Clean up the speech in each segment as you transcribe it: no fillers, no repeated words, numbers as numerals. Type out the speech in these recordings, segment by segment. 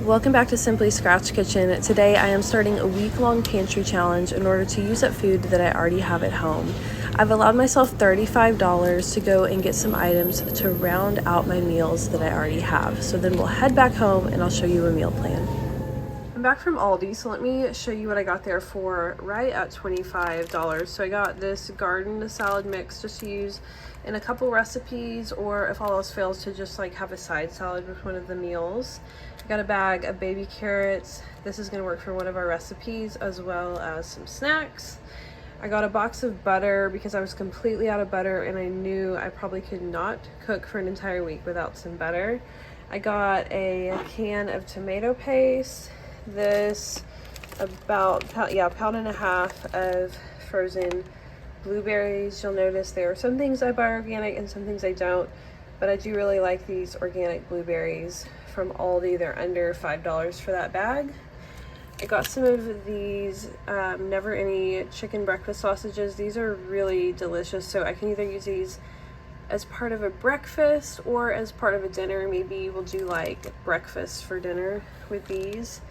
Welcome back to Simply Scratch Kitchen. Today I am starting a week-long pantry challenge in order to use up food that I already have at home. I've allowed myself $35 to go and get some items to round out my meals that I already have. So then we'll head back home and I'll show you a meal plan. I'm back from Aldi, so let me show you what I got there for right at $25. So I got this garden salad mix just to use in a couple recipes, or if all else fails, to just like have a side salad with one of the meals. I got a bag of baby carrots. This is going to work for one of our recipes, as well as some snacks. I got a box of butter because I was completely out of butter and I knew I probably could not cook for an entire week without some butter. I got a can of tomato paste. This about pound and a half of frozen blueberries. You'll notice there are some things I buy organic and some things I don't, but I do really like these organic blueberries from Aldi. They're under $5 for that bag. I got some of these Never Any chicken breakfast sausages. These are really delicious, so I can either use these as part of a breakfast or as part of a dinner. Maybe we'll do like breakfast for dinner with these.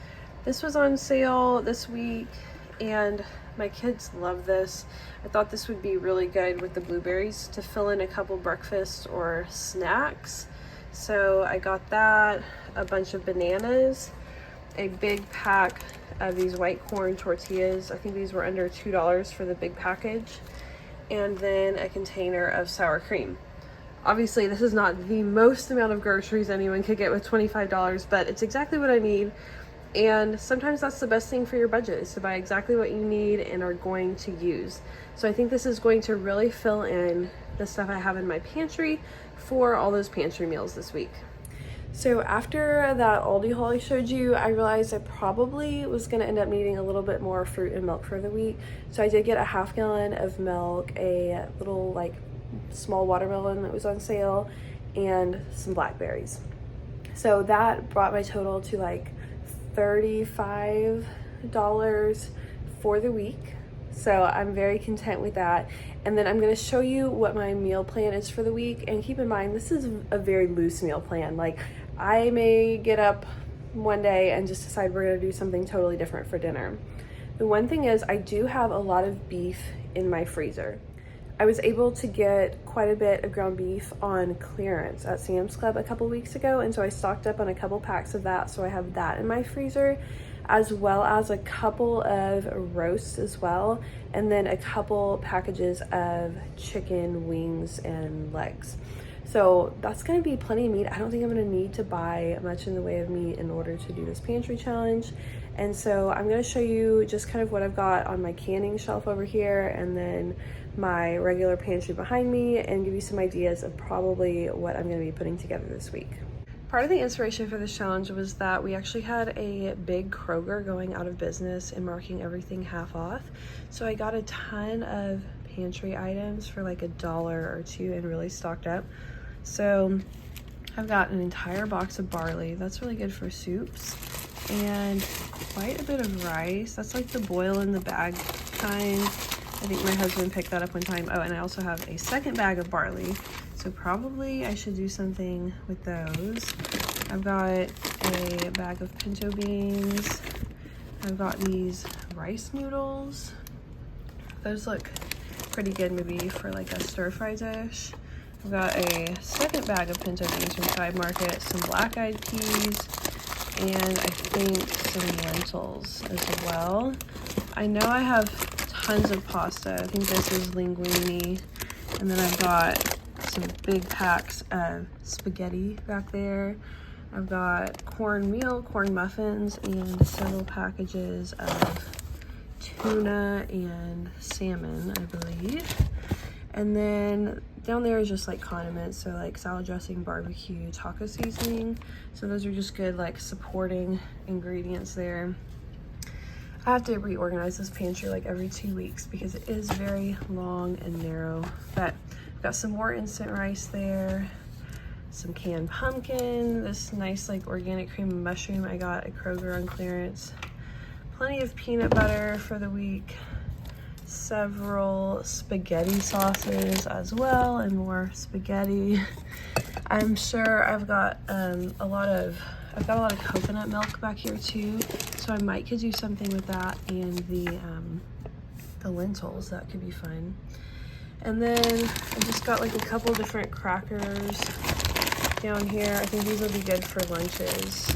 This was on sale this week and my kids love this. I thought this would be really good with the blueberries to fill in a couple breakfasts or snacks. So I got that, a bunch of bananas, a big pack of these white corn tortillas. I think these were under $2 for the big package, and then a container of sour cream. Obviously, this is not the most amount of groceries anyone could get with $25, but it's exactly what I need. And sometimes that's the best thing for your budget, is to buy exactly what you need and are going to use. So I think this is going to really fill in the stuff I have in my pantry for all those pantry meals this week. So after that Aldi haul I showed you, I realized I probably was going to end up needing a little bit more fruit and milk for the week. So I did get a half gallon of milk, a little like small watermelon that was on sale, and some blackberries. So that brought my total to like $35 for the week. So I'm very content with that. And then I'm going to show you what my meal plan is for the week. And keep in mind, this is a very loose meal plan. Like, I may get up one day and just decide we're going to do something totally different for dinner. The one thing is, I do have a lot of beef in my freezer. I was able to get quite a bit of ground beef on clearance at Sam's Club a couple weeks ago, and so I stocked up on a couple packs of that, so I have that in my freezer, as well as a couple of roasts as well, and then a couple packages of chicken wings and legs. So that's going to be plenty of meat. I don't think I'm going to need to buy much in the way of meat in order to do this pantry challenge. And so I'm going to show you just kind of what I've got on my canning shelf over here, and then my regular pantry behind me, and give you some ideas of probably what I'm going to be putting together this week. Part of the inspiration for this challenge was that we actually had a big Kroger going out of business and marking everything half off. So I got a ton of pantry items for like $1 or $2 and really stocked up. So I've got an entire box of barley. That's really good for soups. And quite a bit of rice. That's like the boil in the bag kind. I think my husband picked that up one time. Oh, and I also have a second bag of barley. So probably I should do something with those. I've got a bag of pinto beans. I've got these rice noodles. Those look pretty good maybe for like a stir-fry dish. I've got a second bag of pinto beans from Side Market, some black-eyed peas, and I think some lentils as well. I know I have tons of pasta. I think this is linguine. And then I've got some big packs of spaghetti back there. I've got cornmeal, corn muffins, and several packages of tuna and salmon, I believe. And then down there is just like condiments, so like salad dressing, barbecue, taco seasoning. So those are just good like supporting ingredients there. I have to reorganize this pantry like every 2 weeks because it is very long and narrow. But I've got some more instant rice there, some canned pumpkin, this nice like organic cream and mushroom I got at Kroger on clearance, plenty of peanut butter for the week, several spaghetti sauces as well, and more spaghetti. I'm sure I've got a I've got a lot of coconut milk back here too, so I might could do something with that and the lentils. That could be fun. And then I just got like a couple different crackers down here. I think these will be good for lunches.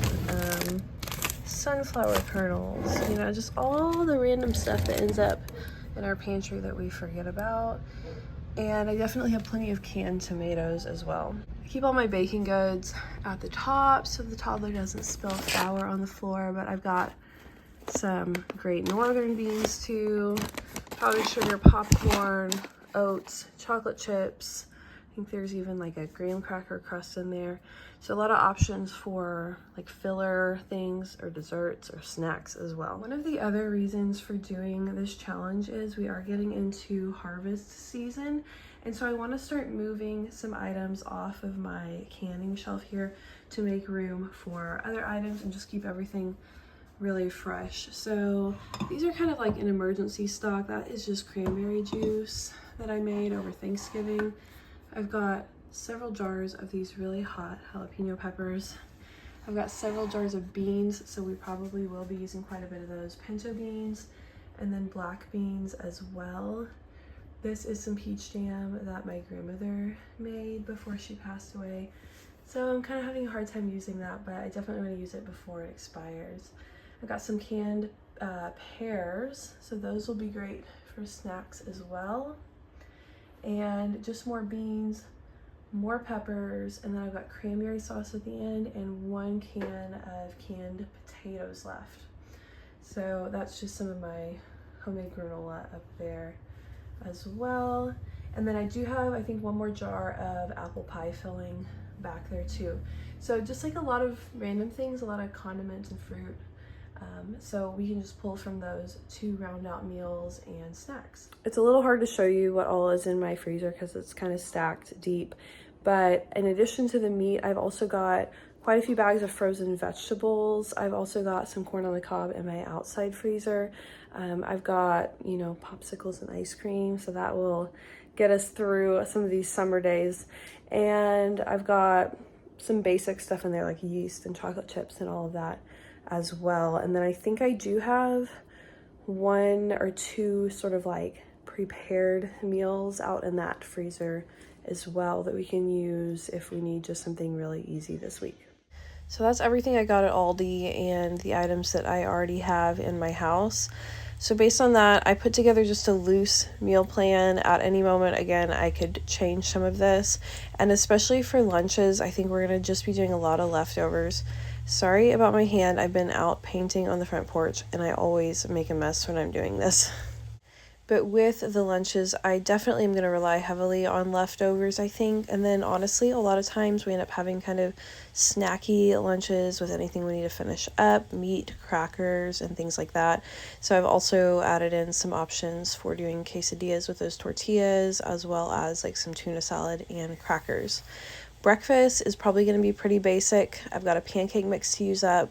Sunflower kernels, you know, just all the random stuff that ends up in our pantry that we forget about. And I definitely have plenty of canned tomatoes as well. I keep all my baking goods at the top so the toddler doesn't spill flour on the floor, but I've got some Great Northern beans too, powdered sugar, popcorn, oats, chocolate chips. I think there's even like a graham cracker crust in there. So a lot of options for like filler things or desserts or snacks as well. One of the other reasons for doing this challenge is we are getting into harvest season. And so I want to start moving some items off of my canning shelf here to make room for other items and just keep everything really fresh. So these are kind of like an emergency stock. That is just cranberry juice that I made over Thanksgiving. I've got several jars of these really hot jalapeno peppers. I've got several jars of beans, so we probably will be using quite a bit of those. Pinto beans, and then black beans as well. This is some peach jam that my grandmother made before she passed away. So I'm kind of having a hard time using that, but I definitely want to use it before it expires. I've got some canned pears, so those will be great for snacks as well. And just more beans, more peppers, and then I've got cranberry sauce at the end and 1 can of canned potatoes left. So that's just some of my homemade granola up there as well. And then I do have, I think, 1 more jar of apple pie filling back there too. So just like a lot of random things, a lot of condiments and fruit. So we can just pull from those to round out meals and snacks. It's a little hard to show you what all is in my freezer because it's kind of stacked deep. But in addition to the meat, I've also got quite a few bags of frozen vegetables. I've also got some corn on the cob in my outside freezer. I've got, you know, popsicles and ice cream, so that will get us through some of these summer days. And I've got some basic stuff in there like yeast and chocolate chips and all of that as well. And then I think I do have 1 or 2 sort of like prepared meals out in that freezer as well that we can use if we need just something really easy this week. So that's everything I got at Aldi and the items that I already have in my house. So based on that, I put together just a loose meal plan. At any moment, again, I could change some of this. And especially for lunches, I think we're going to just be doing a lot of leftovers. Sorry about my hand. I've been out painting on the front porch and I always make a mess when I'm doing this. But with the lunches, I definitely am going to rely heavily on leftovers, I think. And then honestly, a lot of times we end up having kind of snacky lunches with anything we need to finish up, meat, crackers, and things like that. So I've also added in some options for doing quesadillas with those tortillas, as well as like some tuna salad and crackers. Breakfast is probably going to be pretty basic. I've got a pancake mix to use up.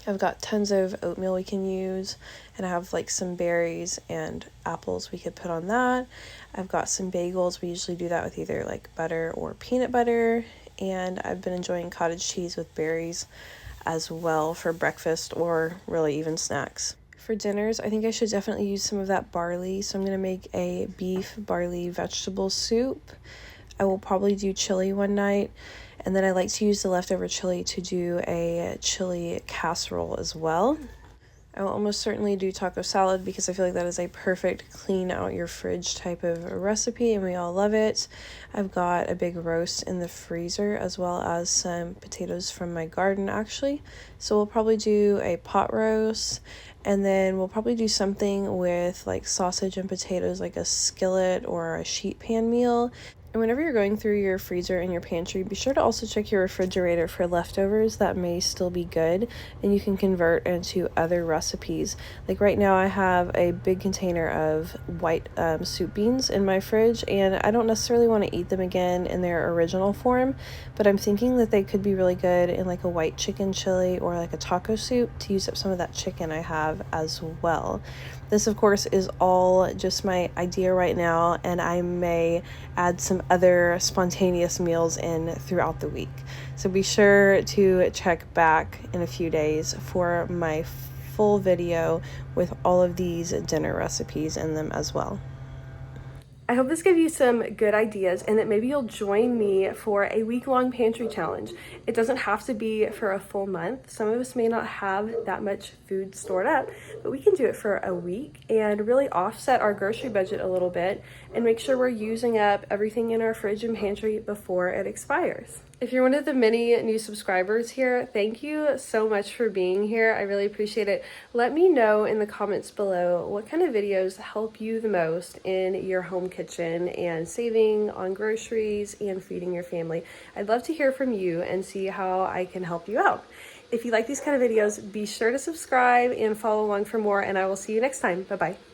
I've got tons of oatmeal we can use, and I have like some berries and apples we could put on that. I've got some bagels. We usually do that with either like butter or peanut butter, and I've been enjoying cottage cheese with berries as well for breakfast or really even snacks. For dinners, I think I should definitely use some of that barley, so I'm going to make a beef barley vegetable soup. I will probably do chili one night. And then I like to use the leftover chili to do a chili casserole as well. I will almost certainly do taco salad because I feel like that is a perfect clean out your fridge type of recipe and we all love it. I've got a big roast in the freezer as well as some potatoes from my garden actually. So we'll probably do a pot roast and then we'll probably do something with like sausage and potatoes like a skillet or a sheet pan meal. And whenever you're going through your freezer and your pantry, be sure to also check your refrigerator for leftovers that may still be good and you can convert into other recipes. Like right now I have a big container of white soup beans in my fridge and I don't necessarily want to eat them again in their original form, but I'm thinking that they could be really good in like a white chicken chili or like a taco soup to use up some of that chicken I have as well. This, of course, is all just my idea right now, and I may add some other spontaneous meals in throughout the week. So be sure to check back in a few days for my full video with all of these dinner recipes in them as well. I hope this gave you some good ideas and that maybe you'll join me for a week-long pantry challenge. It doesn't have to be for a full month. Some of us may not have that much food stored up, but we can do it for a week and really offset our grocery budget a little bit and make sure we're using up everything in our fridge and pantry before it expires. If you're one of the many new subscribers here, thank you so much for being here. I really appreciate it. Let me know in the comments below what kind of videos help you the most in your home kitchen and saving on groceries and feeding your family. I'd love to hear from you and see how I can help you out. If you like these kind of videos, be sure to subscribe and follow along for more, and I will see you next time. Bye-bye.